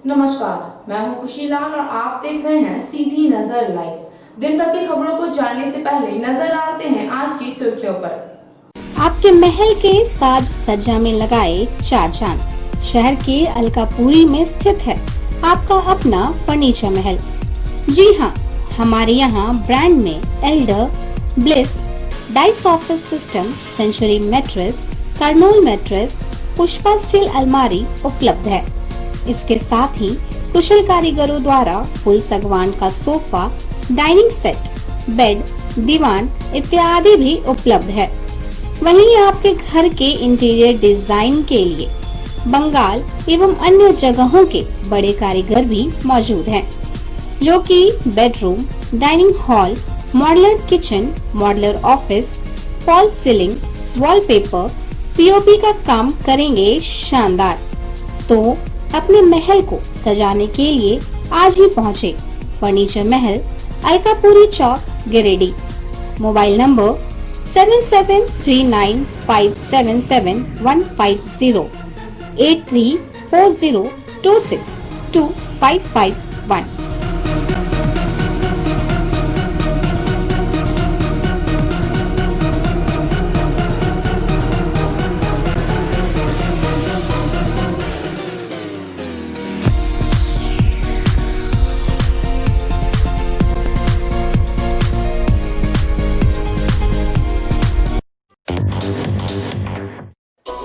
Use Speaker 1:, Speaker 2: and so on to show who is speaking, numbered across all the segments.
Speaker 1: नमस्कार, मैं हूं खुशी लाल और आप देख रहे हैं सीधी नजर लाइव। दिन भर की खबरों को जानने से पहले नजर डालते हैं आज की सुर्खियों पर।
Speaker 2: आपके महल के साज सज्जा में लगाए चार चांद। शहर के अलकापुरी में स्थित है आपका अपना फर्नीचर महल। जी हाँ, हमारे यहाँ ब्रांड में elder, bliss, dice office system, century mattress, Kurnool mattress, Pushpa steel अलमारी उपलब्ध है। इसके साथ ही कुशल कारीगरों द्वारा फुल सागवान का सोफा, डाइनिंग सेट, बेड, दीवान इत्यादि भी उपलब्ध है। वहीं आपके घर के इंटीरियर डिजाइन के लिए बंगाल एवं अन्य जगहों के बड़े कारीगर भी मौजूद हैं, जो कि bedroom, dining hall, modular kitchen, modular office, fall ceiling, wallpaper, POP का काम करेंगे शानदार। तो अपने महल को सजाने के लिए आज ही पहुँचे furniture Mahal, Alkapuri Chowk, Giridih. Mobile number 7739577150, 8340262551।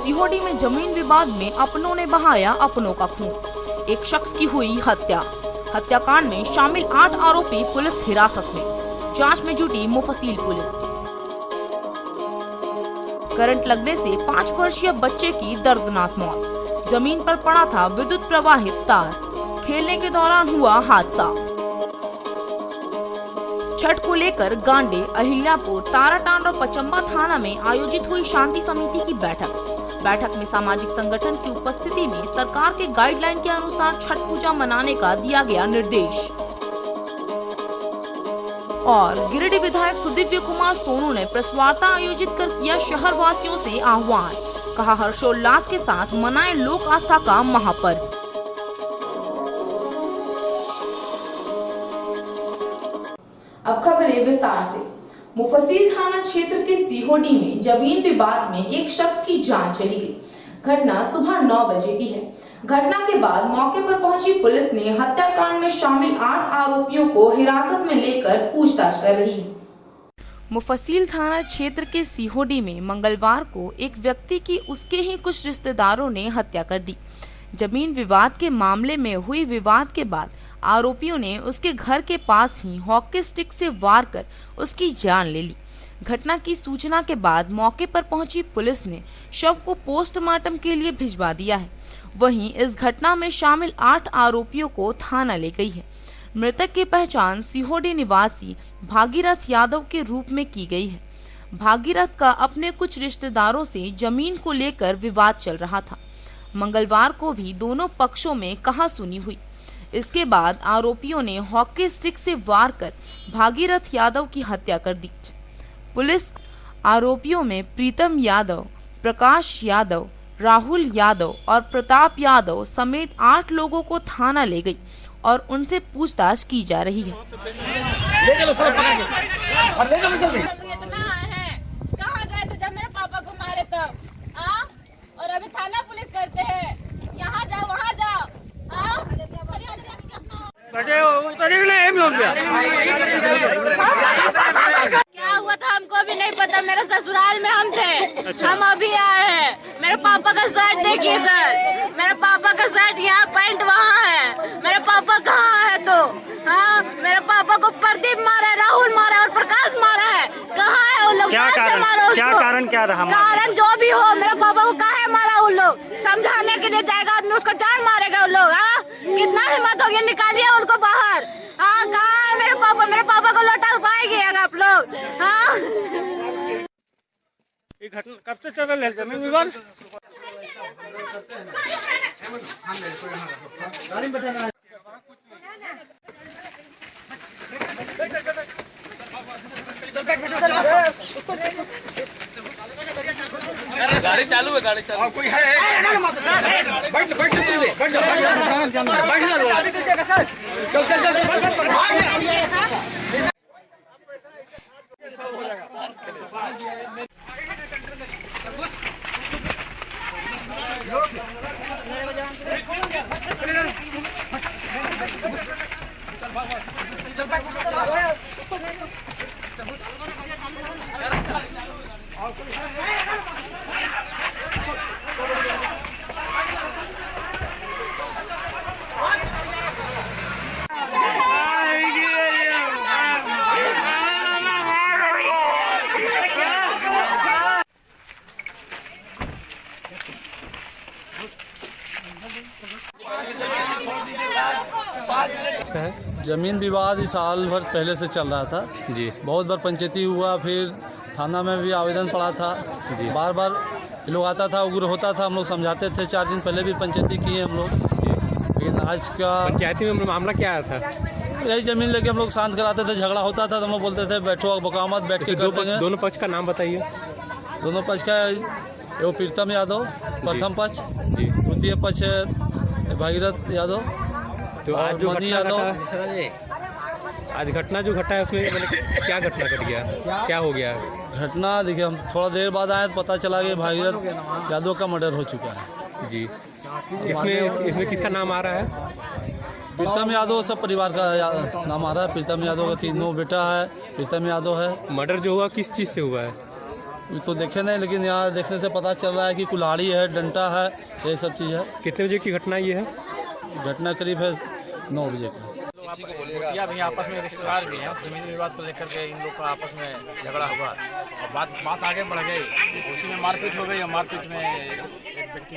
Speaker 3: Sihodi में जमीन विवाद में अपनों ने बहाया अपनों का खून। एक शख्स की हुई हत्या। हत्याकांड में शामिल 8 आरोपी पुलिस हिरासत में। जांच में जुटी मुफस्सिल पुलिस। करंट लगने से 5 वर्षीय बच्चे की दर्दनाक मौत। जमीन पर पड़ा था विद्युत प्रवाहित तार। खेलने के दौरान हुआ हादसा। छठ को लेकर गांडे, अहिल्यापुर, ताराटांड और पचम्बा थाना में आयोजित हुई शांति समिति की बैठक में सामाजिक संगठन की उपस्थिति में सरकार के गाइडलाइन के अनुसार छठ पूजा मनाने का दिया गया निर्देश। और गिरिडीह विधायक सुदीव्य कुमार सोनू ने प्रेस वार्ता आयोजित कर किया शहर वासियों से आह्वान। कहा, हर्षोल्लास के साथ मनाएं लोक आस्था का महापर्व।
Speaker 1: अब खबरें विस्तार से। मुफस्सिल थाना क्षेत्र के सीहोडी में जमीन विवाद में एक शख्स की जान चली गई। घटना सुबह 9 बजे की है। घटना के बाद मौके पर पहुंची पुलिस ने हत्याकांड में शामिल 8 आरोपियों को हिरासत में लेकर पूछताछ कर रही है।
Speaker 3: मुफस्सिल थाना क्षेत्र के सीहोडी में मंगलवार को एक व्यक्ति की उसके ही कुछ रिश्तेदारों ने हत्या कर दी। जमीन विवाद के मामले में हुई विवाद के बाद आरोपियों ने उसके घर के पास ही हॉकी स्टिक से वार कर उसकी जान ले ली। घटना की सूचना के बाद मौके पर पहुंची पुलिस ने शव को पोस्टमार्टम के लिए भिजवा दिया है। वहीं इस घटना में शामिल 8 आरोपियों को थाना ले गई है। मृतक की पहचान सीहोडी निवासी भागीरथ यादव के रूप में की गई है। भागीरथ का अपने कुछ रिश्तेदारों से जमीन को लेकर विवाद चल रहा था। मंगलवार को भी दोनों पक्षों में कहासुनी हुई। इसके बाद आरोपियों ने हॉकी स्टिक से वार कर भागीरथ यादव की हत्या कर दी। पुलिस आरोपियों में प्रीतम यादव, प्रकाश यादव, राहुल यादव और प्रताप यादव समेत 8 लोगों को थाना ले गई और उनसे पूछताछ की जा रही है।
Speaker 4: कहाँ गए थे जब मेरे पापा को मारे तब? और अभी थाना पुलिस करते हैं, यहाँ जाओ वहाँ जाओ। क्या हुआ था हमको भी नहीं पता। मेरे ससुराल में हम थे। अच्छा। हम अभी आए हैं। मेरे पापा का शर्ट देखिए सर, मेरे पापा का शर्ट यहाँ, पैंट वहाँ है। मेरे पापा कहाँ है? तो हाँ, मेरे पापा को प्रदीप मारा है, राहुल मारा और प्रकाश मारा है। कहाँ है उन लोग? क्या कारण क्या रहा? कारण जो भी हो, मेरे पापा को काहे मारा उन लोग? समझाने के लिए जाएगा आदमी, उसको जान मारेगा उन लोग। हाँ, कितना हिम्मत हो गया, निकालिए उनको बाहर। हाँ, कहाँ है मेरे पापा? मेरे पापा को लौटा पाएंगे आप लोग? हाँ,
Speaker 5: ये घटना कब से चल रहा है जमीन विवाद? गाड़ी चालू है, गाड़ी चालू। कोई है? बैठ बैठ बैठ
Speaker 6: जमीन विवाद इस साल भर पहले से चल रहा था
Speaker 7: जी।
Speaker 6: बहुत बार पंचायती हुआ, फिर थाना में भी आवेदन पड़ा था
Speaker 7: जी।
Speaker 6: बार बार ये लोग आता था, उग्र होता था, हम लोग समझाते थे। 4 दिन पहले भी पंचायती किए हम लोग, लेकिन आज का
Speaker 7: पंचायती में मामला क्या आया था?
Speaker 6: यही जमीन लेके हम लोग शांत कराते थे। झगड़ा होता था तो हम लोग बोलते थे बैठो बकामत, बैठ के कर देंगे।
Speaker 7: दोनों पक्ष का नाम बताइए।
Speaker 6: दोनों पक्ष का एगो प्रीतम यादव प्रथम पक्ष
Speaker 7: जी।
Speaker 6: द्वितीय पक्ष भागीरथ यादव,
Speaker 7: तो आज
Speaker 6: और
Speaker 7: जो
Speaker 6: मनी
Speaker 7: घटना
Speaker 6: यादव।
Speaker 7: आज घटना जो घटा है उसमें मतलब क्या घटना घट गया, क्या हो गया?
Speaker 6: घटना देखिए, हम थोड़ा देर बाद आए तो पता चला कि भागीरथ यादव का मर्डर हो चुका है
Speaker 7: जी। इसमें किसका नाम आ रहा है?
Speaker 6: प्रीतम यादव, सब परिवार का नाम आ रहा है। प्रीतम यादव का 3 बेटा है, प्रीतम यादव है।
Speaker 7: मर्डर जो हुआ किस चीज़ से हुआ है?
Speaker 6: ये तो देखे नहीं, लेकिन यहाँ देखने से पता चल रहा है कि कुल्हाड़ी है, डंडा है, ये सब चीज़ है।
Speaker 7: कितने बजे की घटना ये है?
Speaker 6: घटना करीब है 9 बजे का।
Speaker 8: भैया आपस में रिश्तेदार भी हैं, जमीनी विवाद को लेकर के इन लोग का आपस में झगड़ा हुआ और बात आगे बढ़ गई। उसी में मारपीट हो गई और मारपीट में एक व्यक्ति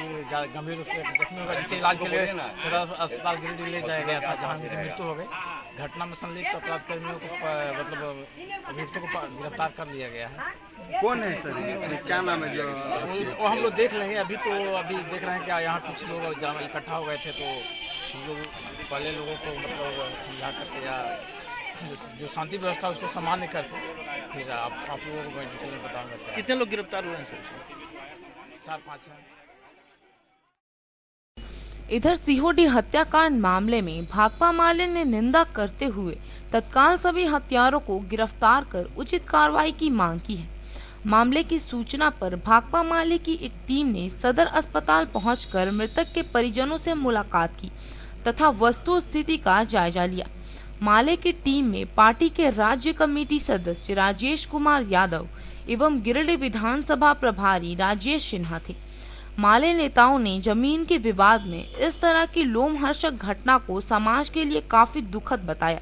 Speaker 8: गंभीर रूप से जख्मी होगा, जिसे इलाज के लिए सदर अस्पताल गिरिडीह ले जाया गया था, जहां उनकी मृत्यु हो गई। घटना में संलिप्त अपराध कर्मियों को मतलब अभियुक्तों को गिरफ्तार कर लिया गया है।
Speaker 5: कौन है सर, क्या नाम है? जो
Speaker 8: वो हम लोग देख लेंगे। अभी देख रहे हैं कि यहाँ कुछ लोग जहाँ इकट्ठा हो गए थे, तो हम लोग पहले लोगों को मतलब समझा करके या जो शांति व्यवस्था उसको सामान्य करके फिर आप लोगों को डिटेल में बताऊंगा।
Speaker 5: कितने लोग गिरफ्तार हुए हैं सर?
Speaker 8: 4-5 हैं।
Speaker 3: इधर सीहोडी हत्याकांड मामले में भाकपा माले ने निंदा करते हुए तत्काल सभी हत्यारों को गिरफ्तार कर उचित कार्रवाई की मांग की है। मामले की सूचना पर भाकपा माले की एक टीम ने सदर अस्पताल पहुंचकर मृतक के परिजनों से मुलाकात की तथा वस्तु स्थिति का जायजा लिया। माले की टीम में पार्टी के राज्य कमेटी सदस्य राजेश कुमार यादव एवं गिरिडीह विधानसभा प्रभारी राजेश सिन्हा थे। माले नेताओं ने जमीन के विवाद में इस तरह की लोमहर्षक घटना को समाज के लिए काफी दुखद बताया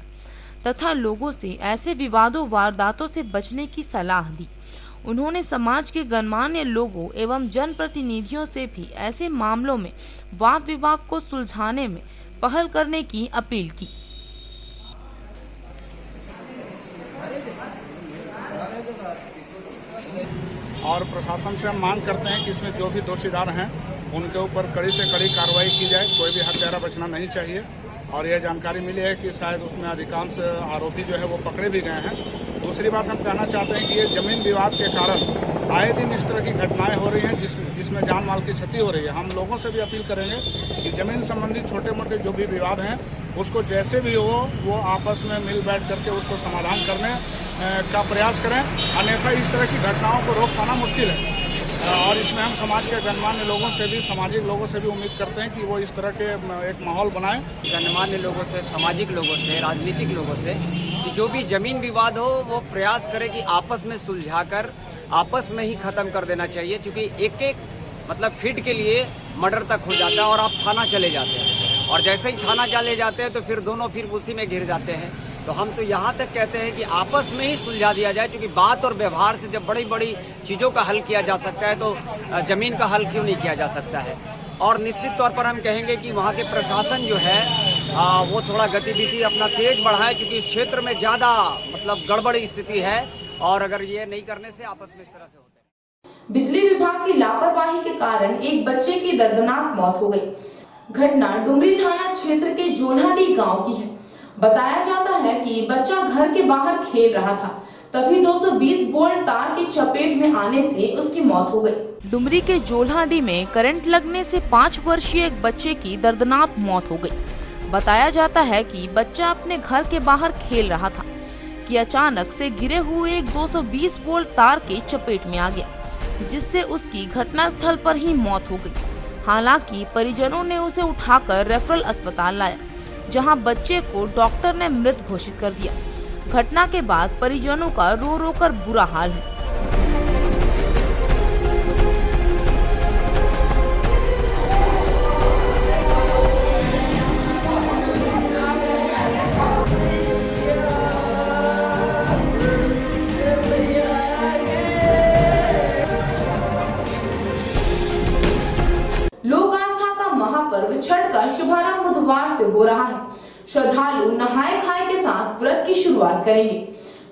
Speaker 3: तथा लोगों से ऐसे विवादों वारदातों से बचने की सलाह दी। उन्होंने समाज के गणमान्य लोगों एवं जनप्रतिनिधियों से भी ऐसे मामलों में वाद विवाद को सुलझाने में पहल करने की अपील की।
Speaker 9: और प्रशासन से हम मांग करते हैं कि इसमें जो भी दोषीदार हैं उनके ऊपर कड़ी से कड़ी कार्रवाई की जाए। कोई भी हत्यारा बचना नहीं चाहिए। और यह जानकारी मिली है कि शायद उसमें अधिकांश आरोपी जो है वो पकड़े भी गए हैं। दूसरी बात हम कहना चाहते हैं कि ये जमीन विवाद के कारण आए दिन इस तरह की घटनाएं हो रही हैं जिसमें जान माल की क्षति हो रही है। हम लोगों से भी अपील करेंगे कि जमीन संबंधी छोटे मोटे जो भी विवाद हैं उसको जैसे भी हो वो आपस में मिल बैठ करके उसको समाधान करने का प्रयास करें, अन्यथा इस तरह की घटनाओं को रोक पाना मुश्किल है। और इसमें हम समाज के गणमान्य लोगों से भी, सामाजिक लोगों से भी उम्मीद करते हैं कि वो इस तरह के एक माहौल बनाएं।
Speaker 10: गणमान्य लोगों से, सामाजिक लोगों से, राजनीतिक लोगों से कि जो भी जमीन विवाद हो वो प्रयास करें कि आपस में सुलझाकर आपस में ही खत्म कर देना चाहिए, क्योंकि एक मतलब फीट के लिए मर्डर तक हो जाता है और आप थाना चले जाते हैं और जैसे ही थाना चले जाते हैं तो फिर दोनों फिर उसी में घिर जाते हैं। तो हम तो यहाँ तक कहते हैं कि आपस में ही सुलझा दिया जाए, क्योंकि बात और व्यवहार से जब बड़ी बड़ी चीज़ों का हल किया जा सकता है तो जमीन का हल क्यों नहीं किया जा सकता है। और निश्चित तौर पर हम कहेंगे कि वहाँ के प्रशासन जो है वो थोड़ा गतिविधि अपना तेज बढ़ाए, क्योंकि इस क्षेत्र में ज़्यादा मतलब गड़बड़ी स्थिति है और अगर ये नहीं करने से आपस में इस तरह से होता है।
Speaker 1: बिजली विभाग की लापरवाही के कारण एक बच्चे की दर्दनाक मौत हो गई। घटना डुमरी थाना क्षेत्र के जोल्हाडी गांव की है। बताया जाता है कि बच्चा घर के बाहर खेल रहा था, तभी 220 वोल्ट तार की चपेट में आने से उसकी मौत हो गई।
Speaker 3: डुमरी के जोल्हाडी में करंट लगने से 5 वर्षीय एक बच्चे की दर्दनाक मौत हो गई। बताया जाता है कि बच्चा अपने घर के बाहर खेल रहा था कि अचानक से गिरे हुए एक 220 वोल्ट तार के चपेट में आ गया, जिससे उसकी घटनास्थल पर ही मौत हो गई। हालांकि परिजनों ने उसे उठाकर रेफरल अस्पताल लाया, जहां बच्चे को डॉक्टर ने मृत घोषित कर दिया। घटना के बाद परिजनों का रो रो कर बुरा हाल है।
Speaker 1: लोक आस्था का महापर्व छठ का शुभारंभ बुधवार से हो रहा है। श्रद्धालु नहाय खाए के साथ व्रत की शुरुआत करेंगे।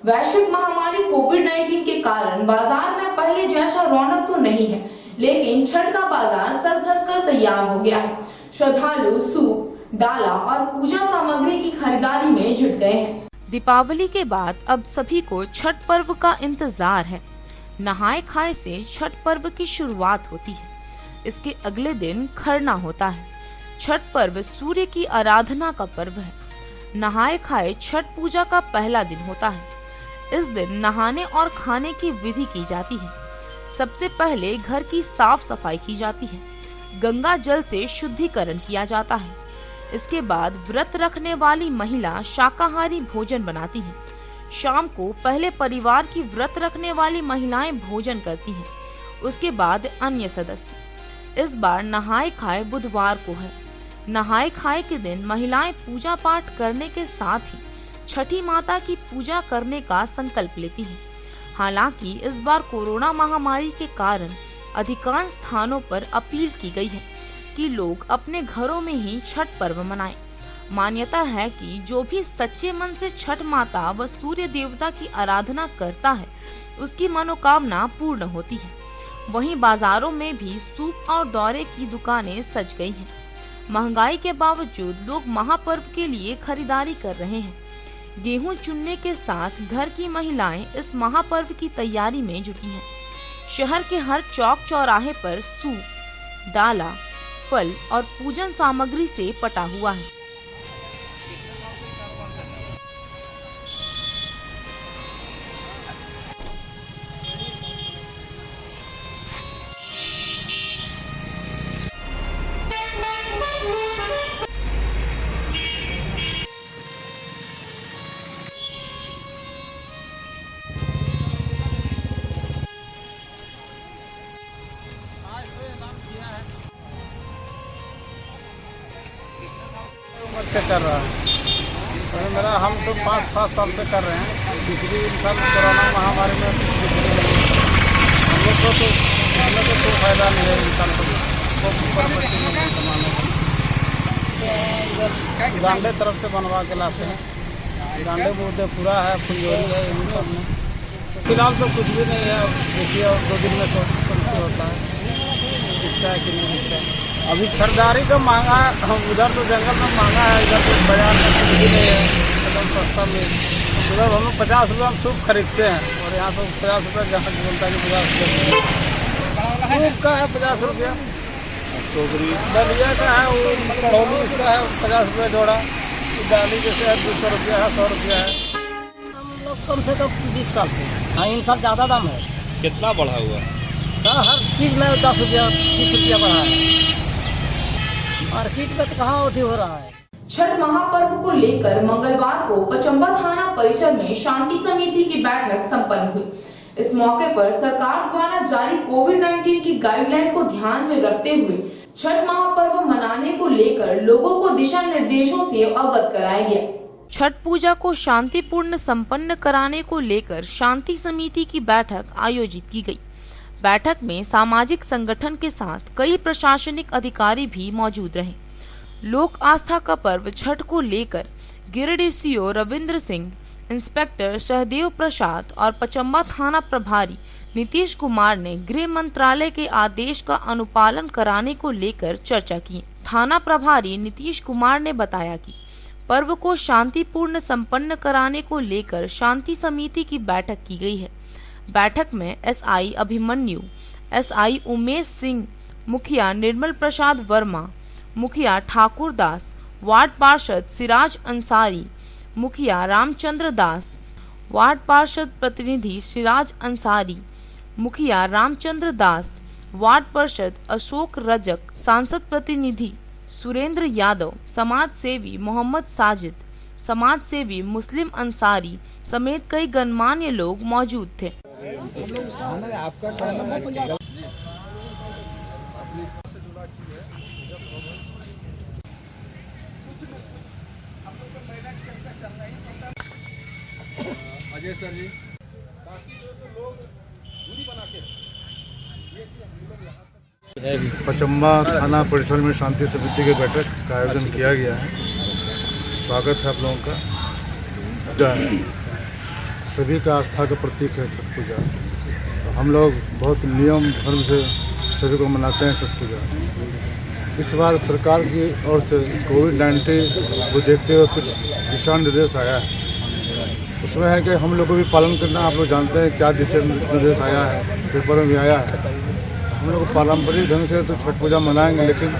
Speaker 1: वैश्विक महामारी कोविड-19 के कारण बाजार में पहले जैसा रौनक तो नहीं है, लेकिन छठ का बाजार सज धज कर तैयार हो गया है। श्रद्धालु सूप, डाला और पूजा सामग्री की खरीदारी में जुट गए हैं।
Speaker 3: दीपावली के बाद अब सभी को छठ पर्व का इंतजार है। नहाय खाए से छठ पर्व की शुरुआत होती है। इसके अगले दिन खरना होता है। छठ पर्व सूर्य की आराधना का पर्व है। नहाय खाए छठ पूजा का पहला दिन होता है। इस दिन नहाने और खाने की विधि की जाती है। सबसे पहले घर की साफ सफाई की जाती है। गंगा जल से शुद्धिकरण किया जाता है। इसके बाद व्रत रखने वाली महिला शाकाहारी भोजन बनाती है। शाम को पहले परिवार की व्रत रखने वाली महिलाएं भोजन करती हैं। उसके बाद अन्य सदस्य। इस बार नहाय खाए बुधवार को है। नहाय खाए के दिन महिलाएं पूजा पाठ करने के साथ ही छठी माता की पूजा करने का संकल्प लेती हैं। हालांकि इस बार कोरोना महामारी के कारण अधिकांश स्थानों पर अपील की गई है कि लोग अपने घरों में ही छठ पर्व मनाएं। मान्यता है कि जो भी सच्चे मन से छठ माता व सूर्य देवता की आराधना करता है, उसकी मनोकामना पूर्ण होती है। वहीं बाजारों में भी सूप और दौरे की दुकानें सज गई हैं। महंगाई के बावजूद लोग महापर्व के लिए खरीदारी कर रहे हैं। गेहूं चुनने के साथ घर की महिलाएं इस महापर्व की तैयारी में जुटी हैं। शहर के हर चौक चौराहे पर सूप, डाला, फल और पूजन सामग्री से पटा हुआ है।
Speaker 9: से कर रहा है तो मेरा हम तो 5-7 साल से कर रहे हैं। पिछली साल कोरोना महामारी में हम लोग को तो फायदा नहीं है। इंसान को गांडे तरफ से बनवा के लाते हैं। गांडे पूरा है, फुलझोरी है, इन सब में फिलहाल तो कुछ भी नहीं है। देखिए और 2 दिन में तो होता है, दिखता है कि नहीं दिखता है। अभी खरीदारी का महंगा, हम उधर तो जंगल में महंगा है, इधर तो बाजार में कुछ भी नहीं है, एकदम सस्ता में। उधर हम लोग 50 रुपये में सूप खरीदते हैं और यहाँ तो 50 रुपये जहाँ की बोलता है कि 50 रुपये सूप का है 50 रुपया। दलिया का है, वो कड़ौली उसका है 50 रुपये जोड़ा। दाली जैसे है 200 रुपया है, 100 रुपया है।
Speaker 11: हम लोग कम से कम 20 साल से। हाँ, इन साल ज़्यादा दाम है।
Speaker 7: कितना बढ़ा हुआ
Speaker 11: सर हर चीज़ में 10 रुपया 30 रुपया बढ़ा है। मार्केट में तो कहाँ अवधि हो रहा है।
Speaker 1: छठ महापर्व को लेकर मंगलवार को पचम्बा थाना परिसर में शांति समिति की बैठक संपन्न हुई। इस मौके पर सरकार द्वारा जारी कोविड-19 की गाइडलाइन को ध्यान में रखते हुए छठ महापर्व मनाने को लेकर लोगों को दिशा निर्देशों से अवगत कराया गया।
Speaker 3: छठ पूजा को शांतिपूर्ण संपन्न कराने को लेकर शांति समिति की बैठक आयोजित की गई। बैठक में सामाजिक संगठन के साथ कई प्रशासनिक अधिकारी भी मौजूद रहे। लोक आस्था का पर्व छठ को लेकर गिरिडीह सीओ रविंद्र सिंह, इंस्पेक्टर सहदेव प्रसाद और पचम्बा थाना प्रभारी नीतीश कुमार ने गृह मंत्रालय के आदेश का अनुपालन कराने को लेकर चर्चा की। थाना प्रभारी नीतीश कुमार ने बताया कि पर्व को शांतिपूर्ण संपन्न कराने को लेकर शांति समिति की बैठक की गई है। बैठक में एसआई अभिमन्यु, एसआई उमेश सिंह, मुखिया निर्मल प्रसाद वर्मा, मुखिया ठाकुर दास, वार्ड पार्षद सिराज अंसारी, मुखिया रामचंद्र दास, वार्ड पार्षद प्रतिनिधि सिराज अंसारी, मुखिया रामचंद्र दास, वार्ड पार्षद अशोक रजक, सांसद प्रतिनिधि सुरेंद्र यादव, समाज सेवी मोहम्मद साजिद, समाज सेवी मुस्लिम अंसारी समेत कई गणमान्य लोग मौजूद थे।
Speaker 9: अजय सर जी पचम्बा थाना परिसर में शांति समिति की बैठक का आयोजन किया गया है। स्वागत है आप लोगों का। पूजा सभी का आस्था का प्रतीक है छठ पूजा। तो हम लोग बहुत नियम धर्म से सभी को मनाते हैं छठ पूजा। इस बार सरकार की ओर से कोविड-19 को देखते हुए कुछ दिशा निर्देश आया है। उसमें है कि हम लोग को भी पालन करना। आप लोग जानते हैं क्या दिशा निर्देश आया है, पेपर में भी आया है। हम लोग पारंपरिक ढंग से तो छठ पूजा मनाएंगे, लेकिन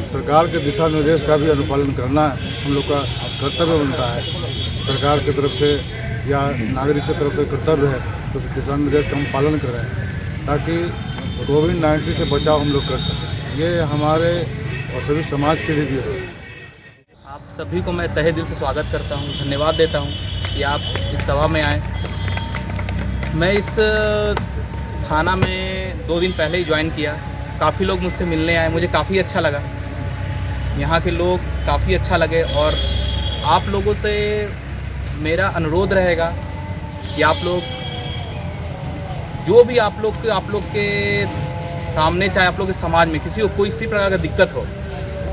Speaker 9: सरकार के दिशा निर्देश का भी अनुपालन करना हम लोग का कर्तव्य बनता है। सरकार की तरफ से या नागरिक की तरफ से कर्तव्य है तो उस दिशा निर्देश का हम पालन करें ताकि कोविड-19 से बचाव हम लोग कर सकें। ये हमारे और सभी समाज के लिए भी है।
Speaker 12: आप सभी को मैं तहे दिल से स्वागत करता हूँ, धन्यवाद देता हूँ कि आप इस सभा में आए। मैं इस थाना में 2 दिन पहले ही ज्वाइन किया। काफ़ी लोग मुझसे मिलने आए, मुझे काफ़ी अच्छा लगा। यहाँ के लोग काफ़ी अच्छा लगे और आप लोगों से मेरा अनुरोध रहेगा कि आप लोग जो भी आप लोग के सामने, चाहे आप लोग के समाज में किसी को कोई इसी प्रकार का दिक्कत हो,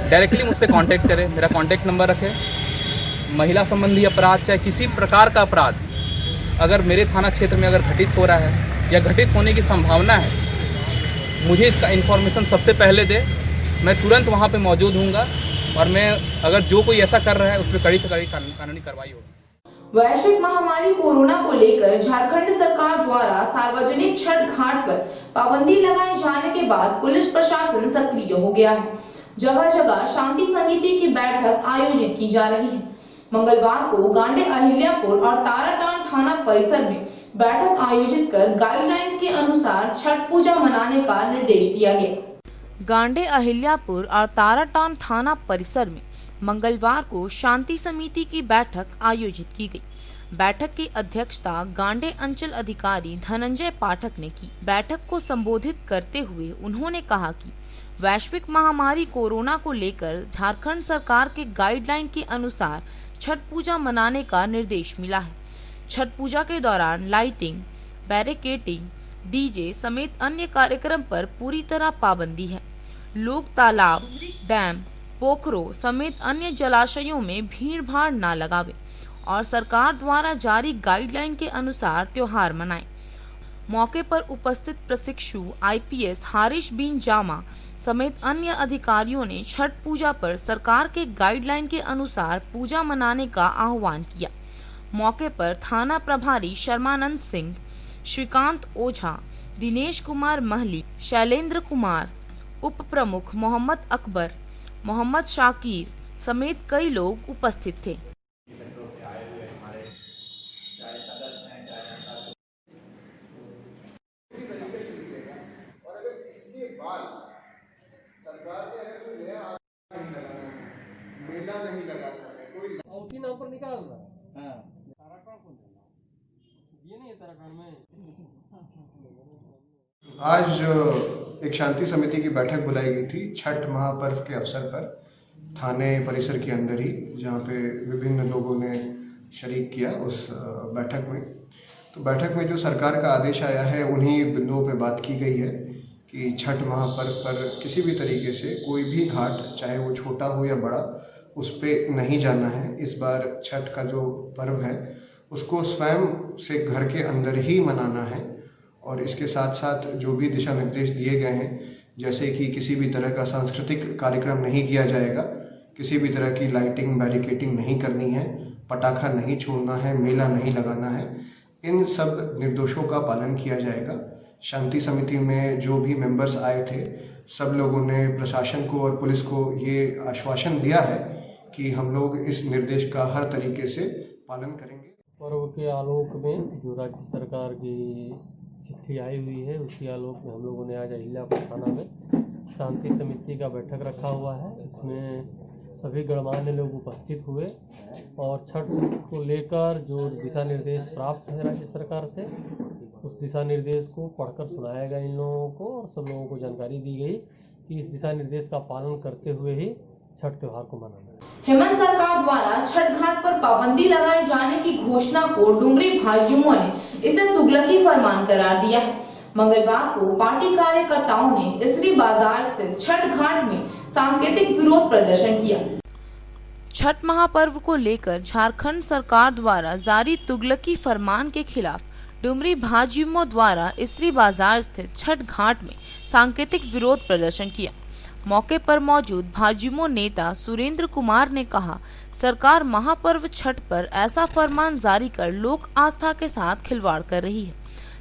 Speaker 12: डायरेक्टली मुझसे कांटेक्ट करें। मेरा कांटेक्ट नंबर रखें। महिला संबंधी अपराध, चाहे किसी प्रकार का अपराध अगर मेरे थाना क्षेत्र में अगर घटित हो रहा है या घटित होने की संभावना है, मुझे इसका इन्फॉर्मेशन सबसे पहले दे। मैं तुरंत वहाँ पे मौजूद हूँगा और मैं अगर जो कोई ऐसा कर रहा है उस पर कड़ी से कड़ी कानूनी कार्रवाई होगी।
Speaker 1: वैश्विक महामारी कोरोना को लेकर झारखंड सरकार द्वारा सार्वजनिक छठ घाट पर पाबंदी लगाए जाने के बाद पुलिस प्रशासन सक्रिय हो गया है। जगह जगह शांति समिति की बैठक आयोजित की जा रही है। मंगलवार को गांडे अहिल्यापुर और ताराटांड थाना परिसर में बैठक आयोजित कर गाइडलाइंस के अनुसार छठ पूजा मनाने का निर्देश दिया गया।
Speaker 3: गांडे अहिल्यापुर और ताराटांड थाना परिसर में मंगलवार को शांति समिति की बैठक आयोजित की गई। बैठक की अध्यक्षता गांडे अंचल अधिकारी धनंजय पाठक ने की। बैठक को संबोधित करते हुए उन्होंने कहा कि वैश्विक महामारी कोरोना को लेकर झारखंड सरकार के गाइडलाइन के अनुसार छठ पूजा मनाने का निर्देश मिला है। छठ पूजा के दौरान लाइटिंग, बैरिकेडिंग, डीजे समेत अन्य कार्यक्रम पर पूरी तरह पाबंदी है। लोग तालाब, डैम, पोखरों समेत अन्य जलाशयों में भीड़ भाड़ न लगावे और सरकार द्वारा जारी गाइडलाइन के अनुसार त्योहार मनाएं। मौके पर उपस्थित प्रशिक्षु IPS हारिश बिन जामा समेत अन्य अधिकारियों ने छठ पूजा पर सरकार के गाइडलाइन के अनुसार पूजा मनाने का आह्वान किया। मौके पर थाना प्रभारी शर्मानंद सिंह, श्रीकांत ओझा, दिनेश कुमार महली, शैलेंद्र कुमार, उप प्रमुख मोहम्मद अकबर, मोहम्मद शाकिर समेत कई लोग उपस्थित थे।
Speaker 11: उसी नाम पर निकाल रहा है। ये नहीं है ताराकांड में।
Speaker 13: आज एक शांति समिति की बैठक बुलाई गई थी छठ महापर्व के अवसर पर थाने परिसर के अंदर ही, जहाँ पे विभिन्न लोगों ने शरीक किया उस बैठक में। तो बैठक में जो सरकार का आदेश आया है उन्हीं बिंदुओं पे बात की गई है कि छठ महापर्व पर किसी भी तरीके से कोई भी घाट, चाहे वो छोटा हो या बड़ा, उस पर नहीं जाना है। इस बार छठ का जो पर्व है उसको स्वयं से घर के अंदर ही मनाना है और इसके साथ साथ जो भी दिशा निर्देश दिए गए हैं, जैसे कि किसी भी तरह का सांस्कृतिक कार्यक्रम नहीं किया जाएगा, किसी भी तरह की लाइटिंग बैरिकेटिंग नहीं करनी है, पटाखा नहीं छोड़ना है, मेला नहीं लगाना है। इन सब निर्देशों का पालन किया जाएगा। शांति समिति में जो भी मेंबर्स आए थे, सब लोगों ने प्रशासन को और पुलिस को ये आश्वासन दिया है कि हम लोग इस निर्देश का हर तरीके से पालन करेंगे।
Speaker 14: पर्व के आलोक में जो राज्य सरकार की चिट्ठी आई हुई है, उसके आलोक में हम लोगों ने आज अहिल्यापुर थाना में शांति समिति का बैठक रखा हुआ है। इसमें सभी गणमान्य लोग उपस्थित हुए और छठ को लेकर जो दिशा निर्देश प्राप्त है राज्य सरकार से, उस दिशा निर्देश को पढ़कर सुनाया गया इन लोगों को और सब लोगों को जानकारी दी गई कि इस दिशा निर्देश का पालन करते हुए ही छठ त्योहार को मनाना है।
Speaker 1: हेमंत सरकार द्वारा छठ घाट पर पाबंदी लगाए जाने की घोषणा को डुमरी भाजयुमो ने इसे तुगलकी फरमान करार दिया है। मंगलवार को पार्टी कार्यकर्ताओं ने इसरी बाजार स्थित छठ घाट में सांकेतिक विरोध प्रदर्शन किया।
Speaker 3: छठ महापर्व को लेकर झारखंड सरकार द्वारा जारी तुगलकी फरमान के खिलाफ डुमरी भाजयुमो द्वारा इसरी बाजार स्थित छठ घाट में सांकेतिक विरोध प्रदर्शन किया। मौके पर मौजूद भाजयुमो नेता सुरेंद्र कुमार ने कहा, सरकार महापर्व छठ पर ऐसा फरमान जारी कर लोक आस्था के साथ खिलवाड़ कर रही है।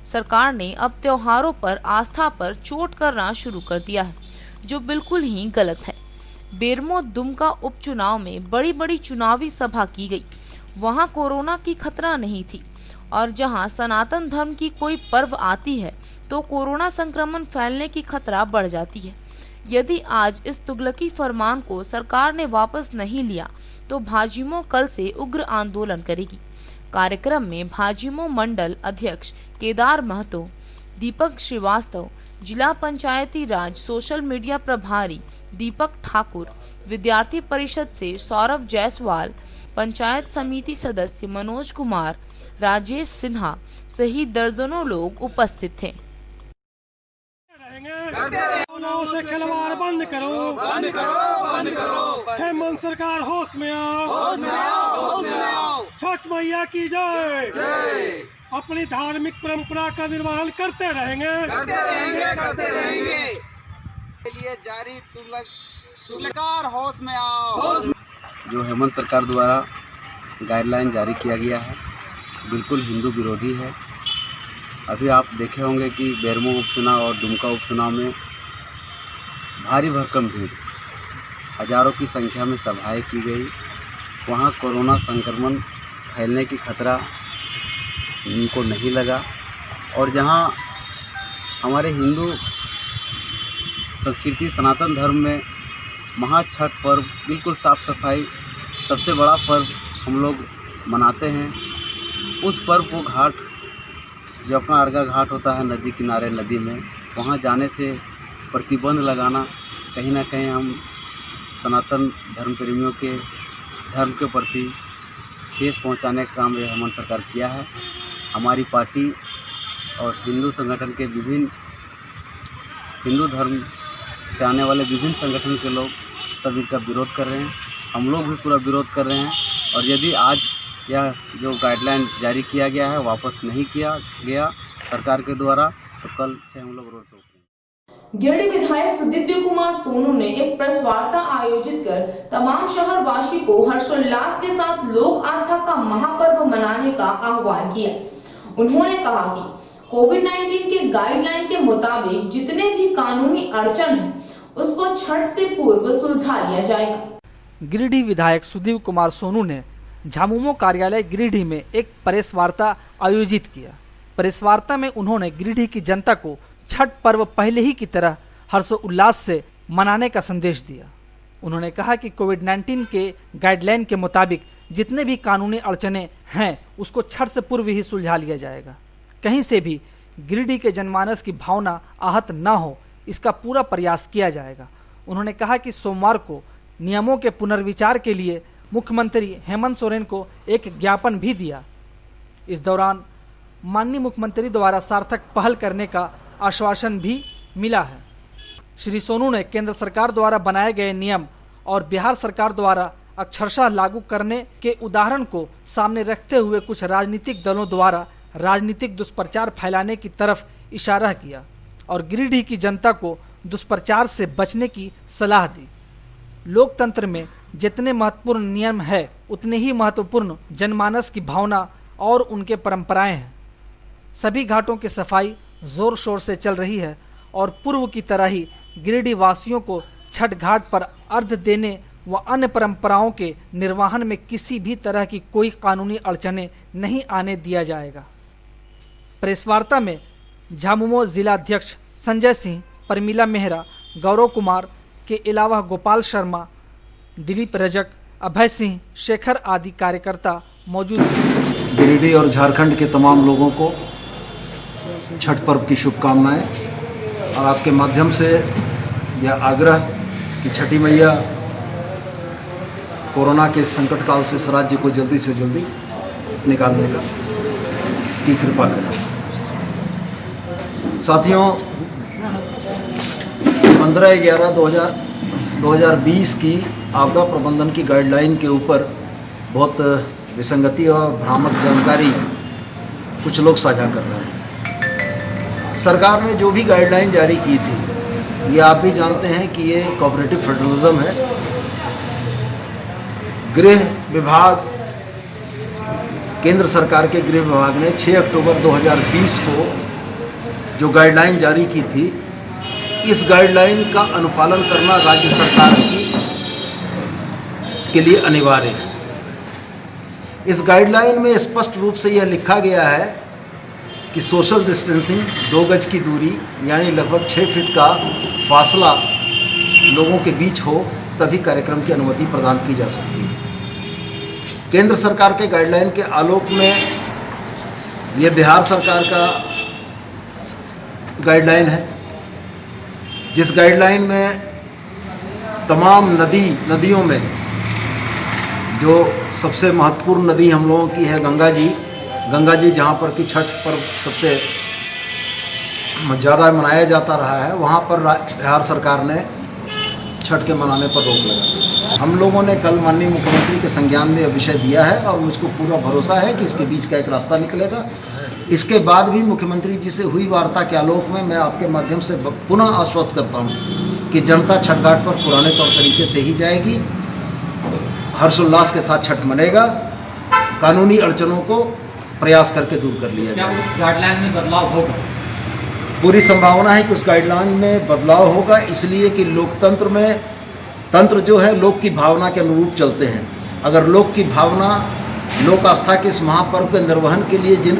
Speaker 3: सरकार ने अब त्योहारों पर आस्था पर चोट करना शुरू कर दिया है, जो बिल्कुल ही गलत है। बेरमो दुमका उपचुनाव में बड़ी बड़ी चुनावी सभा की गई, वहां कोरोना की खतरा नहीं थी और जहां सनातन धर्म की कोई पर्व आती है तो कोरोना संक्रमण फैलने की खतरा बढ़ जाती है। यदि आज इस तुगलकी फरमान को सरकार ने वापस नहीं लिया तो भाजयुमो कल से उग्र आंदोलन करेगी। कार्यक्रम में भाजयुमो मंडल अध्यक्ष केदार महतो, दीपक श्रीवास्तव, जिला पंचायती राज सोशल मीडिया प्रभारी दीपक ठाकुर, विद्यार्थी परिषद से सौरभ जायसवाल, पंचायत समिति सदस्य मनोज कुमार, राजेश सिन्हा सहित दर्जनों लोग उपस्थित थे।
Speaker 15: से खिलवाड़ बंद करो, बंद करो, बंद करो। हेमंत सरकार होश में आओ, होश में आओ, होश में आओ। छठ मैया की जय, जय। अपनी धार्मिक परंपरा का निर्वहन करते रहेंगे, करते रहेंगे, करते रहेंगे।
Speaker 16: के लिए जारी तुगलकार होश में आओ।
Speaker 17: जो हेमंत सरकार द्वारा गाइडलाइन जारी किया गया है, बिल्कुल हिंदू विरोधी है। अभी आप देखे होंगे कि बेरमो उपचुनाव और दुमका उपचुनाव में भारी भरकम भीड़, हजारों की संख्या में सभाएं की गई। वहां कोरोना संक्रमण फैलने की खतरा इनको नहीं लगा और जहां हमारे हिंदू संस्कृति सनातन धर्म में महा छठ पर्व बिल्कुल साफ सफाई सबसे बड़ा पर्व हम लोग मनाते हैं। उस पर्व को घाट जो अपना अर्गा घाट होता है नदी किनारे नदी में, वहाँ जाने से प्रतिबंध लगाना कहीं ना कहीं हम सनातन धर्म प्रेमियों के धर्म के प्रति ठेस पहुँचाने का काम ये हेमंत सरकार किया है। हमारी पार्टी और हिंदू संगठन के विभिन्न हिंदू धर्म से आने वाले विभिन्न संगठन के लोग सभी का विरोध कर रहे हैं। हम लोग भी पूरा विरोध कर रहे हैं और यदि आज यह जो गाइडलाइन जारी किया गया है वापस नहीं किया गया सरकार के द्वारा तो कल से हम लोग रोड पर उतरेंगे।
Speaker 1: गिरिडीह विधायक सुदीव्य कुमार सोनू ने एक प्रेस वार्ता आयोजित कर तमाम शहरवासी को हर्षोल्लास के साथ लोक आस्था का महापर्व मनाने का आह्वान किया। उन्होंने कहा कि कोविड-19 के गाइडलाइन के मुताबिक जितने भी कानूनी अड़चन है उसको छठ से पूर्व सुलझा लिया जाएगा।
Speaker 18: गिरिडीह विधायक सुदीव्य कुमार सोनू ने झामुमो कार्यालय गिरिडीह में एक प्रेस वार्ता आयोजित किया। प्रेस वार्ता में उन्होंने गिरिडीह की जनता को छठ पर्व पहले ही की तरह हर्षोल्लास से मनाने का संदेश दिया। उन्होंने कहा कि कोविड-19 के गाइडलाइन के मुताबिक जितने भी कानूनी अड़चने हैं उसको छठ से पूर्व ही सुलझा लिया जाएगा। कहीं से भी गिरिडीह के जनमानस की भावना आहत न हो, इसका पूरा प्रयास किया जाएगा। उन्होंने कहा कि सोमवार को नियमों के पुनर्विचार के लिए मुख्यमंत्री हेमंत सोरेन को एक ज्ञापन भी दिया। इस दौरान माननीय मुख्यमंत्री द्वारा सार्थक पहल करने का आश्वासन भी मिला है। श्री सोनू ने केंद्र सरकार द्वारा बनाए गए नियम और बिहार सरकार द्वारा अक्षरशः लागू करने के उदाहरण को सामने रखते हुए कुछ राजनीतिक दलों द्वारा राजनीतिक दुष्प्रचार फैलाने की तरफ इशारा किया और गिरिडीह की जनता को दुष्प्रचार से बचने की सलाह दी। लोकतंत्र में जितने महत्वपूर्ण नियम है उतने ही महत्वपूर्ण जनमानस की भावना और उनके परंपराएं हैं। सभी घाटों की सफाई जोर शोर से चल रही है और पूर्व की तरह ही गिरिडीह वासियों को छठ घाट पर अर्घ्य देने व अन्य परंपराओं के निर्वहन में किसी भी तरह की कोई कानूनी अड़चने नहीं आने दिया जाएगा। प्रेस वार्ता में झामुमो जिला अध्यक्ष संजय सिंह, परमिला मेहरा, गौरव कुमार के अलावा गोपाल शर्मा, दिलीप रजक, अभय सिंह, शेखर आदि कार्यकर्ता मौजूद थे।
Speaker 19: गिरिडीह और झारखंड के तमाम लोगों को छठ पर्व की शुभकामनाएं और आपके माध्यम से यह आग्रह कि छठी मैया कोरोना के संकट काल से इस राज्य को जल्दी से जल्दी निकालने की कृपा करें। साथियों, 15/11/2020 की आपदा प्रबंधन की गाइडलाइन के ऊपर बहुत विसंगति और भ्रामक जानकारी कुछ लोग साझा कर रहे हैं। सरकार ने जो भी गाइडलाइन जारी की थी, ये आप भी जानते हैं कि ये कोऑपरेटिव फेडरलिज्म है। गृह विभाग, केंद्र सरकार के गृह विभाग ने 6 अक्टूबर 2020 को जो गाइडलाइन जारी की थी, इस गाइडलाइन का अनुपालन करना राज्य सरकार के लिए अनिवार्य है। इस गाइडलाइन में स्पष्ट रूप से यह लिखा गया है कि सोशल डिस्टेंसिंग, 2 गज की दूरी यानी लगभग 6 फीट का फासला लोगों के बीच हो, तभी कार्यक्रम की अनुमति प्रदान की जा सकती है। केंद्र सरकार के गाइडलाइन के आलोक में ये बिहार सरकार का गाइडलाइन है, जिस गाइडलाइन में तमाम नदियों में जो सबसे महत्वपूर्ण नदी हम लोगों की है गंगा जी, जहाँ पर कि छठ पर्व सबसे ज़्यादा मनाया जाता रहा है, वहाँ पर बिहार सरकार ने छठ के मनाने पर रोक लगा दी। हम लोगों ने कल माननीय मुख्यमंत्री के संज्ञान में यह विषय दिया है और मुझको पूरा भरोसा है कि इसके बीच का एक रास्ता निकलेगा। इसके बाद भी मुख्यमंत्री जी से हुई वार्ता के आलोक में मैं आपके माध्यम से पुनः आश्वस्त करता हूँ कि जनता छठ घाट पर पुराने तौर तरीके से ही जाएगी, हर्षोल्लास के साथ छठ मनेगा, कानूनी अड़चनों को प्रयास करके दूर कर लिया जाएगा।
Speaker 20: उस गाइडलाइन में बदलाव होगा?
Speaker 19: पूरी संभावना है कि उस गाइडलाइन में बदलाव होगा, इसलिए कि लोकतंत्र में तंत्र जो है लोक की भावना के अनुरूप चलते हैं। अगर लोक की भावना, लोक आस्था के इस महापर्व के निर्वहन के लिए जिन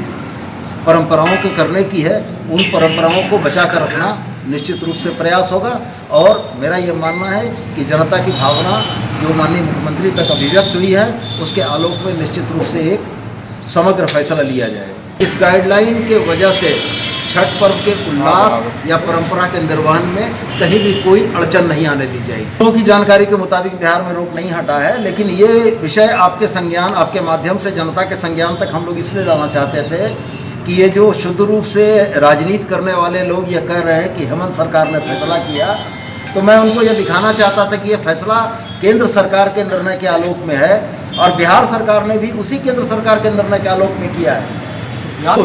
Speaker 19: परंपराओं के करने की है, उन परंपराओं को बचा कर रखना निश्चित रूप से प्रयास होगा। और मेरा ये मानना है कि जनता की भावना जो माननीय मुख्यमंत्री तक अभिव्यक्त हुई है, उसके आलोक में निश्चित रूप से एक समग्र फैसला लिया जाएगा। इस गाइडलाइन के वजह से छठ पर्व के उल्लास या परंपरा के निर्वहन में कहीं भी कोई अड़चन नहीं आने दी जाएगी। लोगों की जानकारी के मुताबिक बिहार में रोक नहीं हटा है, लेकिन ये विषय आपके संज्ञान, आपके माध्यम से जनता के संज्ञान तक हम लोग इसलिए लाना चाहते थे कि ये जो शुद्ध रूप से राजनीति करने वाले लोग ये कह रहे हैं कि हेमंत सरकार ने फैसला किया, तो मैं उनको ये दिखाना चाहता था कि ये फैसला केंद्र सरकार के निर्णय के आलोक में है और बिहार सरकार ने भी उसी केंद्र सरकार के निर्णय के आलोक में किया है।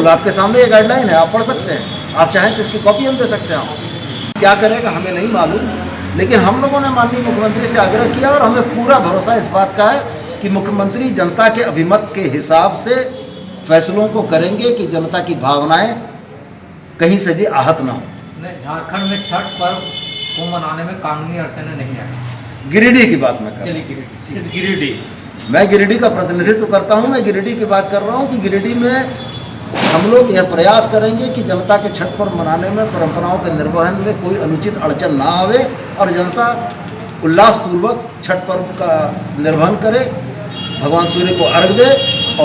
Speaker 19: आपके सामने ये गाइडलाइन है, आप पढ़ सकते हैं, आप चाहें तो इसकी कॉपी हम दे सकते हैं। क्या करेगा हमें नहीं मालूम, लेकिन हम लोगों ने माननीय मुख्यमंत्री से आग्रह किया और हमें पूरा भरोसा इस बात का है कि मुख्यमंत्री जनता के अभिमत के हिसाब से फैसलों को करेंगे कि जनता की भावनाएं कहीं से भी आहत ना हो।
Speaker 20: झारखंड में छठ पर्व को मनाने में कानूनी अड़चनें नहीं आएगी।
Speaker 19: गिरिडीह की बात मैं कर रहा हूँ,
Speaker 20: गिरिडीह
Speaker 19: मैं गिरिडीह का प्रतिनिधित्व करता हूँ, मैं गिरिडीह की बात कर रहा हूँ कि गिरिडीह में हम लोग यह प्रयास करेंगे कि जनता के छठ पर्व मनाने में, परंपराओं के निर्वहन में कोई अनुचित अड़चन ना आवे और जनता उल्लासपूर्वक छठ पर्व का निर्वहन करे, भगवान सूर्य को अर्घ दे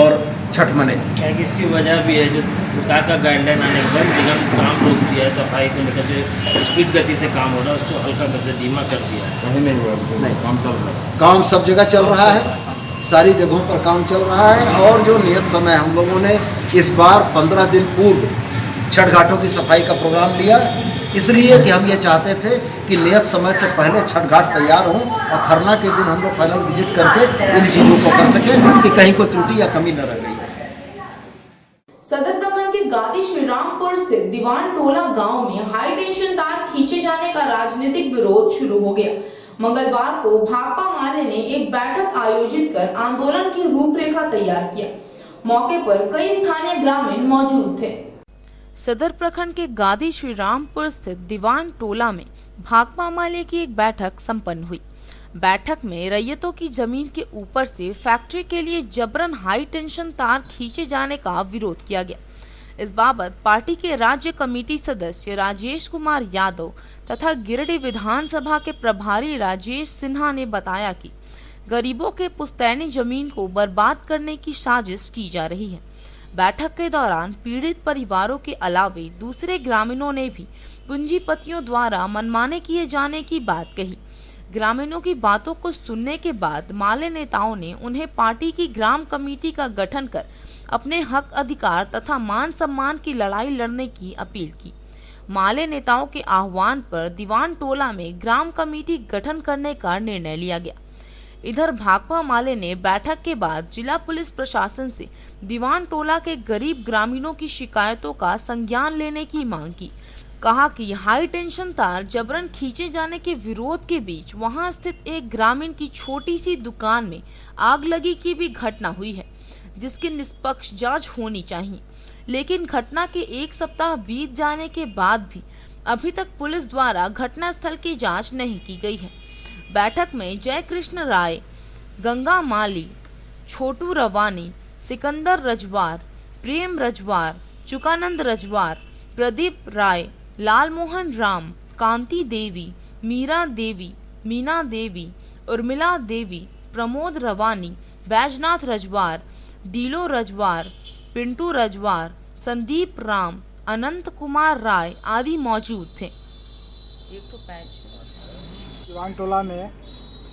Speaker 19: और छठ मने।
Speaker 21: क्या कि इसकी वजह भी है, जो सरकार का गाइडलाइन आने के बाद निगम काम रोक दिया है, सफाई को लेकर जो स्पीड गति से काम हो रहा है उसको हल्का गति धीमा कर दिया है। नहीं काम चल रहा है, काम सब जगह चल रहा है, सारी जगहों पर काम चल रहा है। और जो नियत समय हम लोगों ने इस बार 15 दिन पूर्व छठ घाटों की सफाई का प्रोग्राम लिया, इसलिए कि हम ये चाहते थे कि नियत समय से पहले छठ घाट तैयार हों और खरना के दिन हम लोग फाइनल विजिट करके इन चीज़ों को कर सकें कि कहीं कोई त्रुटि या कमी न रह गई।
Speaker 1: सदर प्रखंड के गादी श्रीरामपुर स्थित दीवान टोला गांव में हाई टेंशन तार खींचे जाने का राजनीतिक विरोध शुरू हो गया। मंगलवार को भाकपा माले ने एक बैठक आयोजित कर आंदोलन की रूपरेखा तैयार किया। मौके पर कई स्थानीय ग्रामीण मौजूद थे।
Speaker 3: सदर प्रखंड के गादी श्री रामपुर स्थित दीवान टोला में भाकपा माले की एक बैठक संपन्न हुई। बैठक में रैयतों की जमीन के ऊपर से फैक्ट्री के लिए जबरन हाई टेंशन तार खींचे जाने का विरोध किया गया। इस बाबत पार्टी के राज्य कमेटी सदस्य राजेश कुमार यादव तथा गिरिडीह विधानसभा के प्रभारी राजेश सिन्हा ने बताया कि गरीबों के पुश्तैनी जमीन को बर्बाद करने की साजिश की जा रही है। बैठक के दौरान पीड़ित परिवारों के अलावे दूसरे ग्रामीणों ने भी पूंजीपतियों द्वारा मनमाने किए जाने की बात कही। ग्रामीणों की बातों को सुनने के बाद माले नेताओं ने उन्हें पार्टी की ग्राम कमेटी का गठन कर अपने हक अधिकार तथा मान सम्मान की लड़ाई लड़ने की अपील की। माले नेताओं के आह्वान पर दीवान टोला में ग्राम कमेटी गठन करने का निर्णय लिया गया। इधर भाकपा माले ने बैठक के बाद जिला पुलिस प्रशासन से दीवान टोला के गरीब ग्रामीणों की शिकायतों का संज्ञान लेने की मांग की। कहा कि हाई टेंशन तार जबरन खींचे जाने के विरोध के बीच वहां स्थित एक ग्रामीण की छोटी सी दुकान में आग लगी की भी घटना हुई है, जिसकी निष्पक्ष जांच होनी चाहिए। लेकिन घटना के एक सप्ताह बीत जाने के बाद भी अभी तक पुलिस द्वारा घटनास्थल की जांच नहीं की गई है। बैठक में जय कृष्ण राय, गंगा माली, छोटू रवानी, सिकंदर रजवार, प्रेम रजवार, चुकानंद रजवार, प्रदीप राय, लालमोहन राम, कांति देवी, मीरा देवी, मीना देवी, उर्मिला देवी, प्रमोद रवानी, बैजनाथ रजवार, डीलो रजवार, पिंटू रजवार, संदीप राम, अनंत कुमार राय आदि मौजूद थे। एक तो
Speaker 2: दीवान टोला में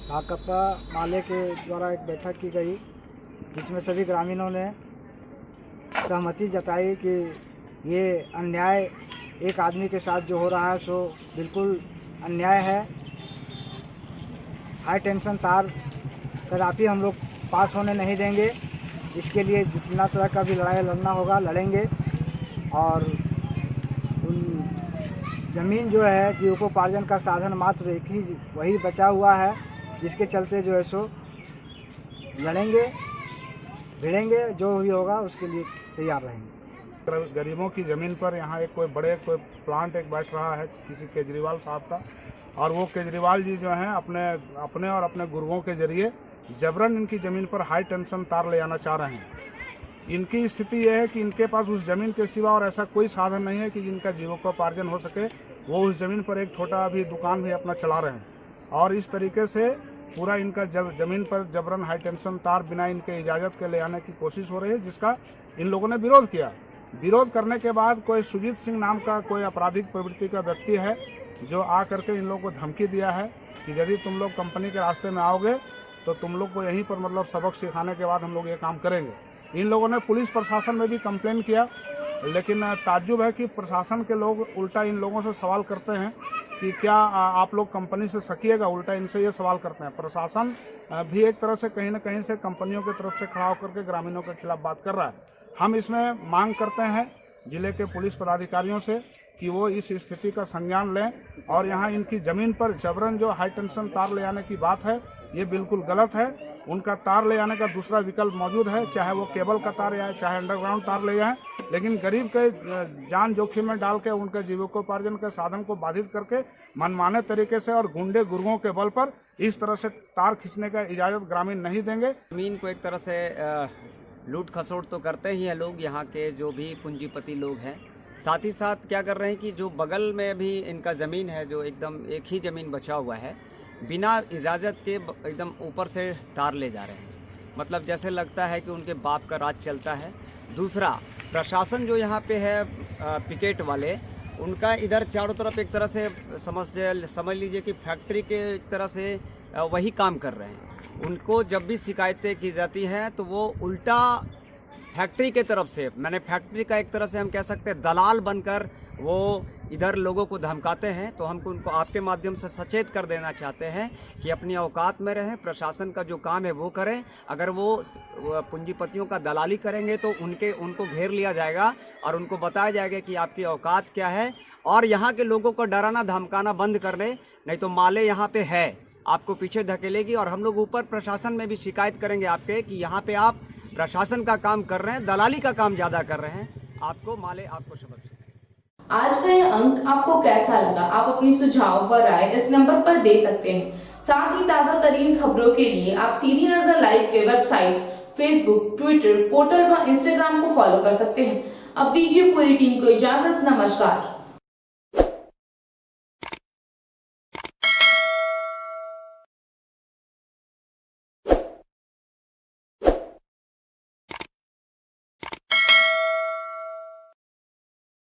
Speaker 2: भाकपा माले के द्वारा एक बैठक की गई, जिसमें सभी ग्रामीणों ने सहमति जताई कि ये अन्याय एक आदमी के साथ जो हो रहा है सो बिल्कुल अन्याय है। हाई टेंशन तार कदापि हम लोग पास होने नहीं देंगे। इसके लिए जितना तरह का भी लड़ाई लड़ना होगा लड़ेंगे। और ज़मीन जो है जीविकोपार्जन का साधन मात्र एक ही वही बचा हुआ है, जिसके चलते जो है सो लड़ेंगे भिड़ेंगे, जो भी होगा उसके लिए तैयार रहेंगे।
Speaker 9: गरीबों की ज़मीन पर यहाँ कोई प्लांट बैठ रहा है किसी केजरीवाल साहब का, और वो केजरीवाल जी जो हैं अपने और अपने गुरुओं के जरिए जबरन इनकी ज़मीन पर हाई टेंशन तार ले आना चाह रहे हैं। इनकी स्थिति यह है कि इनके पास उस ज़मीन के सिवा और ऐसा कोई साधन नहीं है कि जिनका जीविकोपार्जन हो सके। वो उस ज़मीन पर एक छोटा भी दुकान भी अपना चला रहे हैं, और इस तरीके से पूरा इनका ज़मीन पर जबरन हाई टेंशन तार बिना इनके इजाज़त के ले आने की कोशिश हो रही है, जिसका इन लोगों ने विरोध किया। विरोध करने के बाद कोई सुजीत सिंह नाम का कोई आपराधिक प्रवृत्ति का व्यक्ति है, जो आ करके इन लोगों को धमकी दिया है कि यदि तुम लोग कंपनी के रास्ते में आओगे तो तुम लोग को यहीं पर मतलब सबक सिखाने के बाद हम लोग ये काम करेंगे। इन लोगों ने पुलिस प्रशासन में भी कंप्लेन किया, लेकिन ताज्जुब है कि प्रशासन के लोग उल्टा इन लोगों से सवाल करते हैं कि क्या आप लोग कंपनी से सकिएगा, उल्टा इनसे ये सवाल करते हैं। प्रशासन भी एक तरह से कहीं ना कहीं से कंपनियों की तरफ से खड़ा होकर के ग्रामीणों के खिलाफ बात कर रहा है। हम इसमें मांग करते हैं जिले के पुलिस पदाधिकारियों से कि वो इस स्थिति का संज्ञान लें, और यहाँ इनकी ज़मीन पर जबरन जो हाई टेंशन तार ले आने की बात है ये बिल्कुल गलत है। उनका तार ले आने का दूसरा विकल्प मौजूद है, चाहे वो केबल का तार आए चाहे अंडरग्राउंड तार ले आए, लेकिन गरीब के जान जोखिम में डाल के उनके जीविकोपार्जन के साधन को बाधित करके मनमाने तरीके से और गुंडे गुरुओं के बल पर इस तरह से तार खींचने का इजाज़त ग्रामीण नहीं देंगे।
Speaker 10: ज़मीन को एक तरह से लूट खसोट तो करते ही हैं लोग, यहाँ के जो भी पूंजीपति लोग हैं। साथ ही साथ क्या कर रहे हैं कि जो बगल में भी इनका ज़मीन है, जो एकदम एक ही ज़मीन बचा हुआ है, बिना इजाज़त के एकदम ऊपर से तार ले जा रहे हैं। मतलब जैसे लगता है कि उनके बाप का राज चलता है। दूसरा, प्रशासन जो यहाँ पे है पिकेट वाले, उनका इधर चारों तरफ एक तरह से समझ लीजिए कि फैक्ट्री के एक तरह से वही काम कर रहे हैं। उनको जब भी शिकायतें की जाती हैं तो वो उल्टा फैक्ट्री के तरफ से, मैंने फैक्ट्री का एक तरह से हम कह सकते हैं दलाल बनकर वो इधर लोगों को धमकाते हैं। तो हमको उनको आपके माध्यम से सचेत कर देना चाहते हैं कि अपनी औकात में रहें, प्रशासन का जो काम है वो करें। अगर वो पूंजीपतियों का दलाली करेंगे तो उनको घेर लिया जाएगा और उनको बताया जाएगा कि आपकी औकात क्या है, और यहाँ के लोगों को डराना धमकाना बंद कर दें, नहीं तो माले यहाँ पे है। आपको पीछे धकेलेगी। और हम लोग ऊपर प्रशासन में भी शिकायत करेंगे आपके कि यहाँ पे आप प्रशासन का काम कर रहे हैं, दलाली का काम ज्यादा कर रहे हैं। आपको माले, आपको सबक।
Speaker 1: आज का यह अंक आपको कैसा लगा? आप अपनी सुझाव व राय इस नंबर पर दे सकते हैं। साथ ही ताजा तरीन खबरों के लिए आप सीधी नजर लाइव के वेबसाइट, फेसबुक, ट्विटर, पोर्टल व इंस्टाग्राम को फॉलो कर सकते हैं। अब दीजिए पूरी टीम को इजाजत। नमस्कार।